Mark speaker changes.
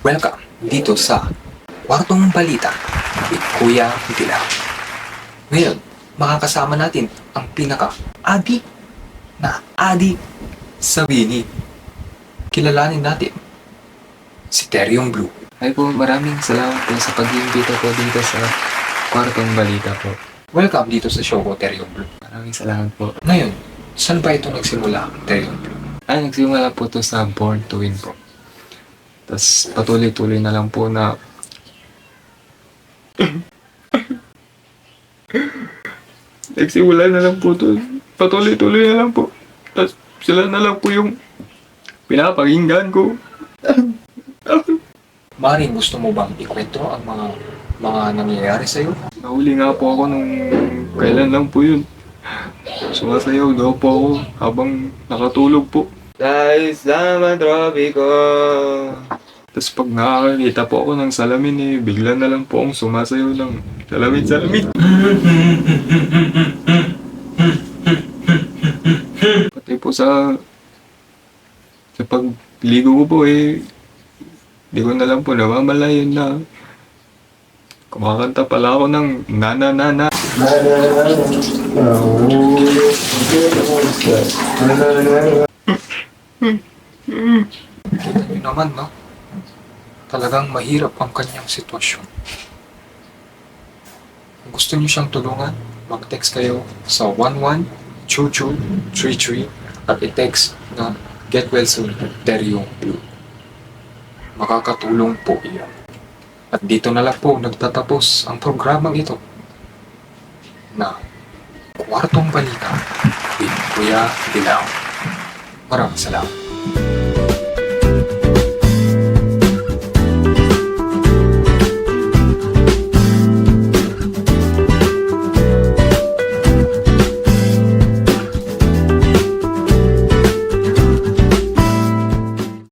Speaker 1: Welcome dito sa Kwartong Balita with Kuya Dilaw. Ngayon, makakasama natin ang pinaka-adik na adik sa bini. Kilalanin natin si Teryong Blue.
Speaker 2: Ay po, maraming salamat po sa pag-iimbita po dito sa Kwartong Balita po.
Speaker 1: Welcome dito sa show ko, Teryong Blue.
Speaker 2: Maraming salamat po.
Speaker 1: Ngayon, saan ba ito nagsimula, Teryong Blue?
Speaker 2: Ay, nagsimula po to sa Born to Win po. Tapos patuloy-tuloy na lang po na nagsimula na lang po to. Patuloy-tuloy na lang po. Tapos sila na lang po yung pinapakinggan ko.
Speaker 1: Maring gusto mo bang ikwento ang mga nangyayari sa'yo?
Speaker 2: Nahuli nga po ako nung kailan lang po yun. Sumasayaw daw po ako habang nakatulog po. Sa isang tropiko. Tapos pag nakakakita po ako ng salamin bigla na lang po akong sumasayaw ng salamin. Pati po sa pagligo ko po di ko na lang po namamalayan na kumakanta pala ako ng na.
Speaker 1: Kita nyo naman, no? Talagang mahirap ang kanyang sitwasyon. Kung gusto nyo siyang tulungan, mag-text kayo sa 112233 at i-text na Get Well Soon, Teryong Blue. Makakatulong po iyan. At dito na lang po nagtatapos ang programang ito na Kwartong Balita with Kuya Dilaw. Maraming salamat.